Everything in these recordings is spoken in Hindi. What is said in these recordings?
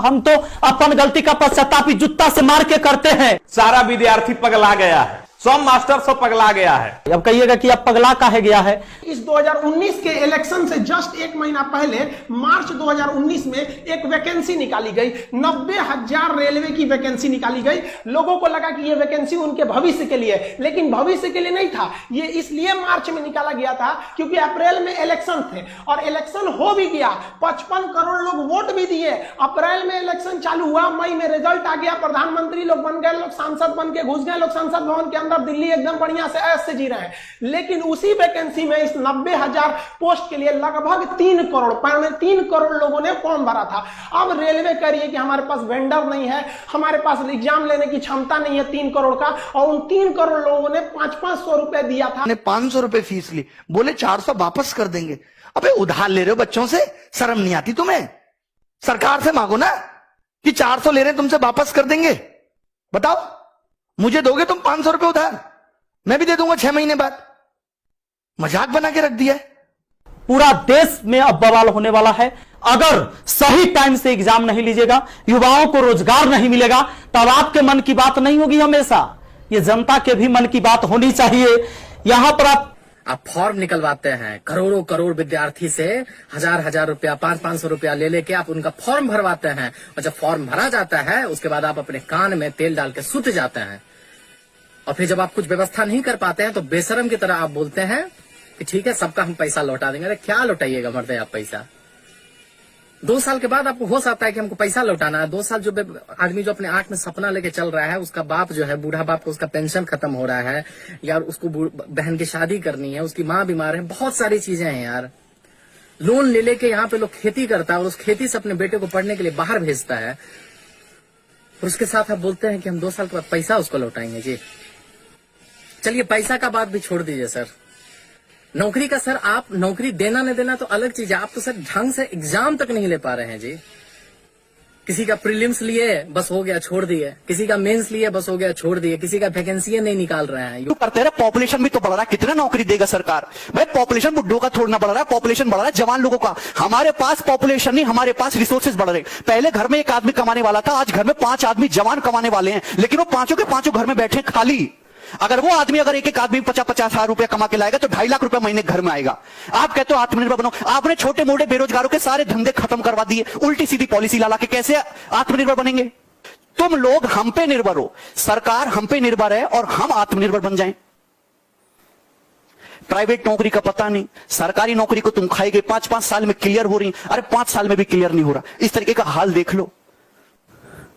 हम तो अपन गलती का पश्चाताप जूता से मार के करते हैं। सारा विद्यार्थी पगला गया है, सब मास्टर सब पगला गया है। अब कहिएगा कि अब पगला काहे गया है। इस 2019 के इलेक्शन से जस्ट एक महीना पहले मार्च 2019 में एक वैकेंसी निकाली गई, 90,000 रेलवे की वैकेंसी निकाली गई। लोगों को लगा कि यह वैकेंसी उनके भविष्य के लिए, लेकिन भविष्य के लिए नहीं था। यह इसलिए मार्च में निकाला गया था क्योंकि अप्रैल में इलेक्शन थे और इलेक्शन हो भी गया, 55 करोड़ लोग वोट भी दिए। अप्रैल में इलेक्शन चालू हुआ, मई में रिजल्ट आ गया, प्रधानमंत्री लोग बन गए, लोग सांसद बन के घुस गए, लोग संसद भवन के अंदर दिल्ली एकदम बढ़िया से ऐश से जी रहे हैं। लेकिन उसी वैकेंसी में इस 90,000 पोस्ट के लिए लगभग 3 करोड़ लोगों ने फॉर्म भरा था। अब रेलवे कह रही है कि हमारे पास वेंडर नहीं है, हमारे पास एग्जाम लेने की क्षमता नहीं है 3 करोड़ का, और उन 3 करोड़ लोगों ने 500 रुपए दिया था। 500 रुपए फीस ली, बोले 400 वापस कर देंगे। अबे उधार ले रहे हो बच्चों से, शर्म नहीं आती तुम्हें? सरकार से मांगो ना कि 400 ले रहे हैं तुमसे वापस कर देंगे। बताओ, मुझे दोगे तुम 500 रुपए उधार, मैं भी दे दूंगा 6 महीने बाद। मजाक बना के रख दिया है। पूरा देश में अब बवाल होने वाला है। अगर सही टाइम से एग्जाम नहीं लीजिएगा, युवाओं को रोजगार नहीं मिलेगा, तब आपके मन की बात नहीं होगी। हमेशा ये जनता के भी मन की बात होनी चाहिए। यहां पर आप फॉर्म निकलवाते हैं, करोड़ों करोड़ विद्यार्थी से हजार रुपया, 500 रुपया ले लेके आप उनका फॉर्म भरवाते हैं, और जब फॉर्म भरा जाता है उसके बाद आप अपने कान में तेल डाल के सुत जाते हैं। और फिर जब आप कुछ व्यवस्था नहीं कर पाते हैं तो बेशरम की तरह आप बोलते हैं कि ठीक है सबका हम पैसा लौटा देंगे। अरे क्या लौटाइएगा मरते आप पैसा? 2 साल के बाद आपको होश आता है कि हमको पैसा लौटाना है। 2 साल जो आदमी जो अपने आंख में सपना लेके चल रहा है, उसका बाप जो है बूढ़ा बाप को उसका पेंशन खत्म हो रहा है, यार उसको बहन की शादी करनी है, उसकी माँ बीमार है, बहुत सारी चीजें हैं यार। लोन ले लेके यहाँ पे लोग खेती करता है और उस खेती से अपने बेटे को पढ़ने के लिए बाहर भेजता है, और उसके साथ आप बोलते हैं कि हम 2 साल के बाद पैसा उसको लौटाएंगे। जी चलिए, पैसा का बात भी छोड़ दीजिए सर, नौकरी का सर, आप नौकरी देना नहीं देना तो अलग चीज है, आप तो सर ढंग से एग्जाम तक नहीं ले पा रहे हैं जी। किसी का प्रीलिम्स लिए बस हो गया छोड़ दिए, किसी का मेंस लिए बस हो गया छोड़ दिए, किसी का वैकेंसी नहीं निकाल रहे हैं। क्यों करते रहे? पॉपुलेशन भी तो बढ़ रहा है, कितना नौकरी देगा सरकार भाई? पॉपुलेशन बुड्ढों का थोड़ा बढ़ रहा है, पॉपुलेशन बढ़ रहा है जवान लोगों का। हमारे पास पॉपुलेशन नहीं, हमारे पास रिसोर्सेज बढ़ रहे। पहले घर में 1 आदमी कमाने वाला था, आज घर में 5 आदमी जवान कमाने वाले हैं, लेकिन वो पांचों के पांचों घर में बैठे खाली। अगर वो आदमी अगर एक आदमी 50-50 हजार रुपया कमा के लाएगा तो 2.5 लाख रुपया महीने घर में आएगा। आप कहते हो आत्मनिर्भर बनो, आपने छोटे मोटे बेरोजगारों के सारे धंधे खत्म करवा दिए, उल्टी सीधी पॉलिसी ला के। कैसे आत्मनिर्भर बनेंगे? तुम लोग हम पे निर्भर हो, सरकार हम पे निर्भर है और हम आत्मनिर्भर बन जाएं। प्राइवेट नौकरी का पता नहीं, सरकारी नौकरी को तुम खाएंगे, 5-5 साल में क्लियर हो रही, अरे 5 साल में भी क्लियर नहीं हो रहा। इस तरीके का हाल देख लो।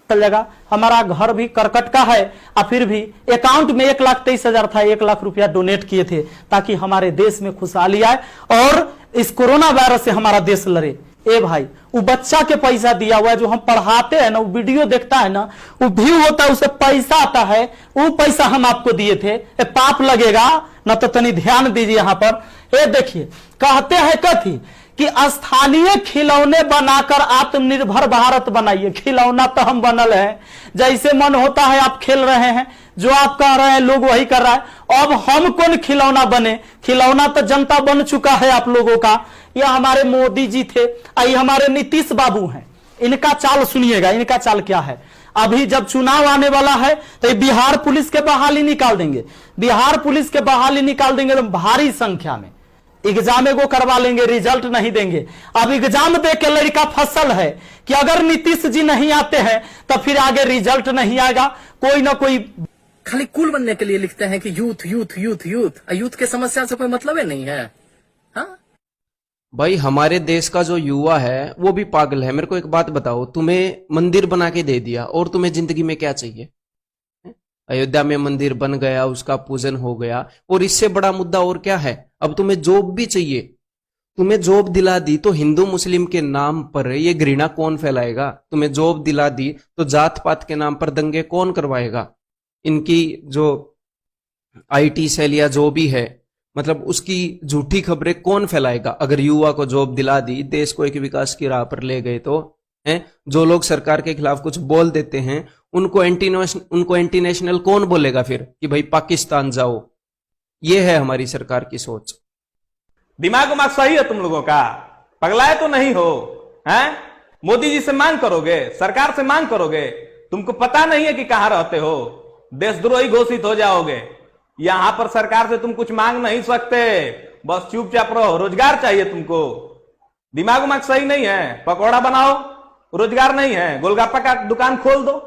चल जाएगा। हमारा घर भी करकट का है और फिर भी अकाउंट में 1,23,000 था, 1 लाख रुपया डोनेट किए थे ताकि हमारे देश में खुशहाली आए और इस कोरोना वायरस से हमारा देश लड़े। ए भाई, वो बच्चा के पैसा दिया हुआ है, जो हम पढ़ाते हैं ना, वो वीडियो देखता है ना, वो व्यू होता है, उसे पैसा आता है, वो पैसा हम आपको दिए थे। पाप लगेगा ना, तो तनी ध्यान दीजिए यहाँ पर। ये देखिए, कहते हैं कथी कि स्थानीय खिलौने बनाकर आत्मनिर्भर भारत बनाइए। खिलौना तो हम बनल है, जैसे मन होता है आप खेल रहे हैं, जो आप कह रहे हैं लोग वही कर रहा है। अब हम कौन खिलौना बने? खिलौना तो जनता बन चुका है आप लोगों का। यह हमारे मोदी जी थे, ये हमारे नीतीश बाबू हैं। इनका चाल सुनिएगा, इनका चाल क्या है। अभी जब चुनाव आने वाला है तो बिहार पुलिस के बहाली निकाल देंगे, बिहार पुलिस के बहाली निकाल देंगे तो भारी संख्या में एग्जाम को करवा लेंगे, रिजल्ट नहीं देंगे। अब एग्जाम दे के लड़का फसल है कि अगर नीतीश जी नहीं आते हैं तो फिर आगे रिजल्ट नहीं आएगा। कोई ना कोई खाली कूल बनने के लिए लिखते हैं कि youth youth youth youth, youth के समस्या से कोई मतलब ही नहीं है। हाँ भाई, हमारे देश का जो युवा है वो भी पागल है। मेरे को एक बात बताओ, तुम्हें मंदिर बना के दे दिया और तुम्हें जिंदगी में क्या चाहिए? अयोध्या में मंदिर बन गया, उसका पूजन हो गया, और इससे बड़ा मुद्दा और क्या है? अब तुम्हें जॉब भी चाहिए, तुम्हें जॉब दिला दी तो हिंदू मुस्लिम के नाम पर ये घृणा कौन फैलाएगा? तुम्हें जॉब दिला दी तो जात पात के नाम पर दंगे कौन करवाएगा? इनकी जो आईटी सेल या जो भी है, मतलब उसकी झूठी खबरें कौन फैलाएगा? अगर युवा को जॉब दिला दी, देश को एक विकास की राह पर ले गए तो हैं? जो लोग सरकार के खिलाफ कुछ बोल देते हैं उनको एंटी नेशनल कौन बोलेगा फिर कि भाई पाकिस्तान जाओ? ये है हमारी सरकार की सोच। दिमाग सही है तुम लोगों का? पगलाए तो नहीं हो हैं? मोदी जी से मांग करोगे, सरकार से मांग करोगे? तुमको पता नहीं है कि कहां रहते हो, देशद्रोही घोषित हो जाओगे। यहां पर सरकार से तुम कुछ मांग नहीं सकते, बस चुपचाप रहो। रोजगार चाहिए तुमको, दिमाग उमाग सही नहीं है, पकौड़ा बनाओ, रोजगार नहीं है, गोलगप्पा का दुकान खोल दो,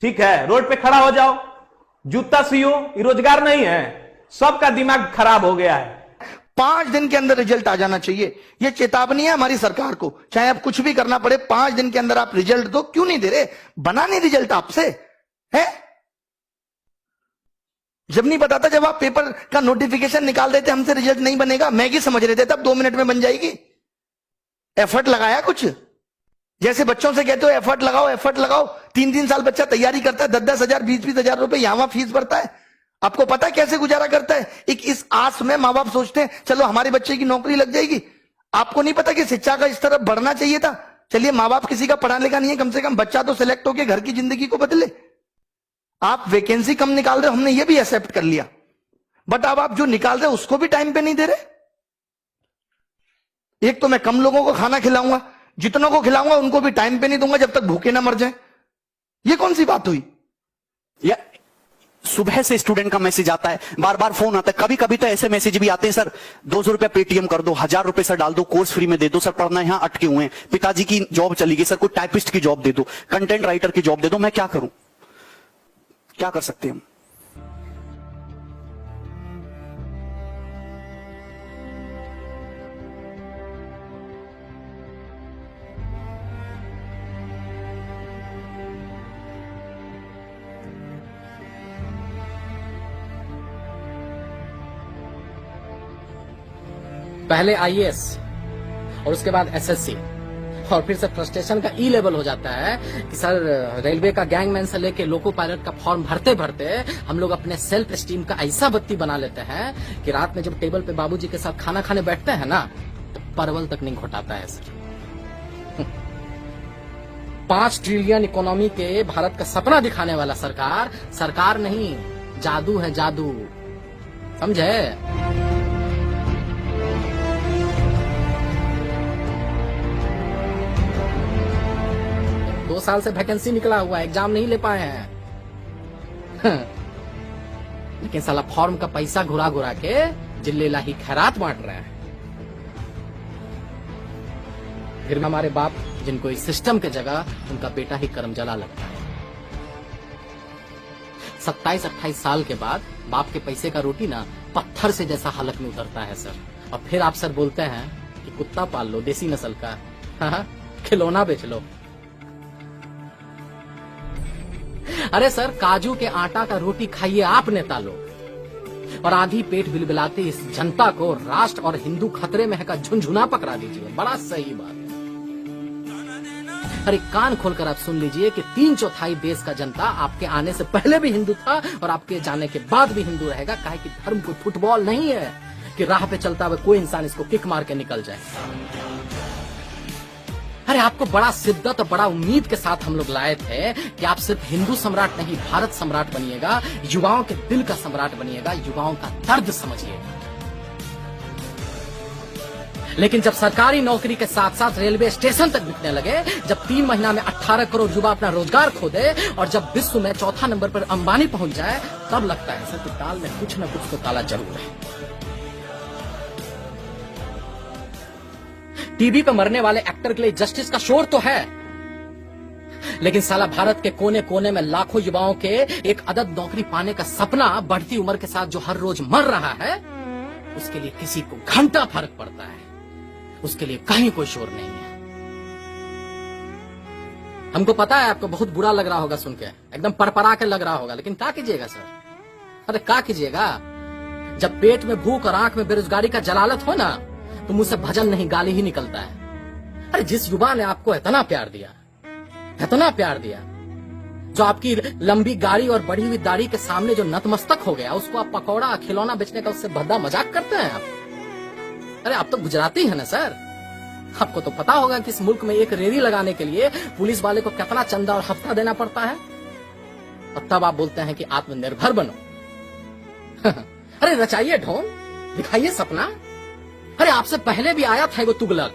ठीक है, रोड पे खड़ा हो जाओ, जूता सियो, ये रोजगार नहीं है। सबका दिमाग खराब हो गया है। 5 दिन के अंदर रिजल्ट आ जाना चाहिए, ये चेतावनी है हमारी सरकार को। चाहे आप कुछ भी करना पड़े, 5 दिन के अंदर आप रिजल्ट दो। क्यों नहीं दे रहे? बना नहीं रिजल्ट आपसे है? जब नहीं बताता, जब आप पेपर का नोटिफिकेशन निकाल देते हमसे रिजल्ट नहीं बनेगा, मैगी समझ रहे थे, तब 2 मिनट में बन जाएगी। एफर्ट लगाया कुछ? जैसे बच्चों से कहते हो एफर्ट लगाओ, एफर्ट लगाओ। 3-3 साल बच्चा तैयारी करता है, 10-10 हजार 20-20 हजार रुपए यहां फीस भरता है। आपको पता है कैसे गुजारा करता है? इस आस में मां बाप सोचते हैं चलो हमारे बच्चे की नौकरी लग जाएगी। आपको नहीं पता कि शिक्षा का इस तरफ बढ़ना चाहिए था? चलिए, मां बाप किसी का पढ़ा लिखा नहीं है, कम से कम बच्चा तो सिलेक्ट होकर घर की जिंदगी को बदले। आप वैकेंसी कम निकाल रहे हो, हमने ये भी एक्सेप्ट कर लिया, बट अब आप जो निकाल रहे हो उसको भी टाइम पे नहीं दे रहे। एक तो मैं कम लोगों को खाना खिलाऊंगा, जितनों को खिलाऊंगा उनको भी टाइम पे नहीं दूंगा जब तक भूखे ना मर जाए। ये कौन सी बात हुई? या सुबह से स्टूडेंट का मैसेज आता है, बार बार फोन आता है, कभी कभी तो ऐसे मैसेज भी आते हैं, सर 200 रुपया पेटीएम कर दो, 1000 रुपए सर डाल दो, कोर्स फ्री में दे दो, सर पढ़ना यहां अटके हुए हैं, पिताजी की जॉब चली गई, सर कोई टाइपिस्ट की जॉब दे दो, कंटेंट राइटर की जॉब दे दो। मैं क्या करूं? क्या कर सकते हैं हम? पहले आईएएस और उसके बाद एसएससी, और फिर से फ्रस्ट्रेशन का ई लेवल हो जाता है कि सर रेलवे का गैंगमैन से लेके लोको पायलट का फॉर्म भरते भरते हम लोग अपने सेल्फ एस्टीम का ऐसा बत्ती बना लेते हैं कि रात में जब टेबल पे बाबूजी के साथ खाना खाने बैठते हैं ना, तो परवल तक नहीं घोटाता है सर। 5 ट्रिलियन इकोनॉमी के भारत का सपना दिखाने वाला सरकार नहीं, जादू है जादू, समझे? 2 साल से वैकेंसी निकला हुआ है, एग्जाम नहीं ले पाए हैं। लेकिन साला फॉर्म का पैसा घुरा घुरा के जिले लाही खैरात बांट रहे हैं। फिर भी हमारे बाप, जिनको इस सिस्टम के जगह उनका बेटा ही कर्म जला लगता है। 27-28 साल के बाद बाप के पैसे का रोटी ना पत्थर से जैसा हलक में उतरता है सर। और फिर आप सर बोलते हैं कि कुत्ता पाल लो देसी नस्ल का, हाँ, खिलौना बेच लो। अरे सर, काजू के आटा का रोटी खाइए आप नेता लोग, और आधी पेट बिलबिलाते इस जनता को राष्ट्र और हिंदू खतरे में है का झुंझुना पकड़ा दीजिए। बड़ा सही बात। अरे कान खोलकर आप सुन लीजिए कि 3/4 देश का जनता आपके आने से पहले भी हिंदू था और आपके जाने के बाद भी हिंदू रहेगा। काहे कि धर्म कोई फुटबॉल नहीं है कि राह पे चलता हुआ कोई इंसान इसको किक मार के निकल जाए। अरे आपको बड़ा शिद्दत और बड़ा उम्मीद के साथ हम लोग लाए थे कि आप सिर्फ हिंदू सम्राट नहीं, भारत सम्राट बनिएगा, युवाओं के दिल का सम्राट बनिएगा, युवाओं का दर्द समझिएगा। लेकिन जब सरकारी नौकरी के साथ साथ रेलवे स्टेशन तक बिकने लगे, जब 3 महीना में 18 करोड़ युवा अपना रोजगार खो दे, और जब विश्व में 4था नंबर पर अंबानी पहुंच जाए, तब लगता है सर कि दाल में कुछ न कुछ तो काला जरूर है। टीवी पे मरने वाले एक्टर के लिए जस्टिस का शोर तो है, लेकिन साला भारत के कोने कोने में लाखों युवाओं के एक अदद नौकरी पाने का सपना बढ़ती उम्र के साथ जो हर रोज मर रहा है, उसके लिए किसी को घंटा फर्क पड़ता है, उसके लिए कहीं कोई शोर नहीं है। हमको पता है आपको बहुत बुरा लग रहा होगा सुन के, एकदम परपरा के लग रहा होगा, लेकिन क्या कीजिएगा सर? अरे क्या कीजिएगा? जब पेट में भूख और आंख में बेरोजगारी का जलालत हो ना, तो मुझसे भजन नहीं गाली ही निकलता है। अरे जिस युवा ने आपको इतना प्यार दिया, इतना प्यार दिया, जो आपकी लंबी गाड़ी और बढ़ी हुई दाढ़ी के सामने जो नतमस्तक हो गया, उसको आप पकौड़ा खिलौना बेचने का उससे भद्दा मजाक करते हैं आप। अरे आप तो गुजराती हैं ना सर, आपको तो पता होगा कि इस मुल्क में एक रेडी लगाने के लिए पुलिस वाले को कितना चंदा और हफ्ता देना पड़ता है, और तब आप बोलते हैं कि आत्मनिर्भर बनो। अरे रचाइए ढोंग, दिखाइए सपना। अरे आपसे पहले भी आया था वो तुगलक,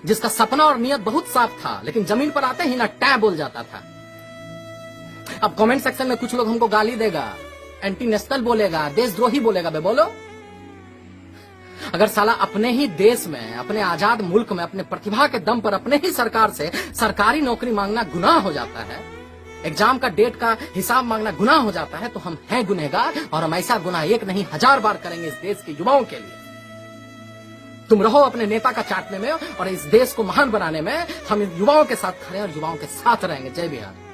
जिसका सपना और नियत बहुत साफ था, लेकिन जमीन पर आते ही ना टै बोल जाता था। अब कमेंट सेक्शन में कुछ लोग हमको गाली देगा, एंटी नेशनल बोलेगा, देशद्रोही बोलेगा। बे बोलो, अगर साला अपने ही देश में, अपने आजाद मुल्क में, अपने प्रतिभा के दम पर अपने ही सरकार से सरकारी नौकरी मांगना गुनाह हो जाता है, एग्जाम का डेट का हिसाब मांगना गुनाह हो जाता है, तो हम हैं गुनहगार और हम ऐसा गुनाह एक नहीं 1000 बार करेंगे इस देश के युवाओं के लिए। तुम रहो अपने नेता का चाटने में और इस देश को महान बनाने में। हम युवाओं के साथ खड़े और युवाओं के साथ रहेंगे। जय बिहार।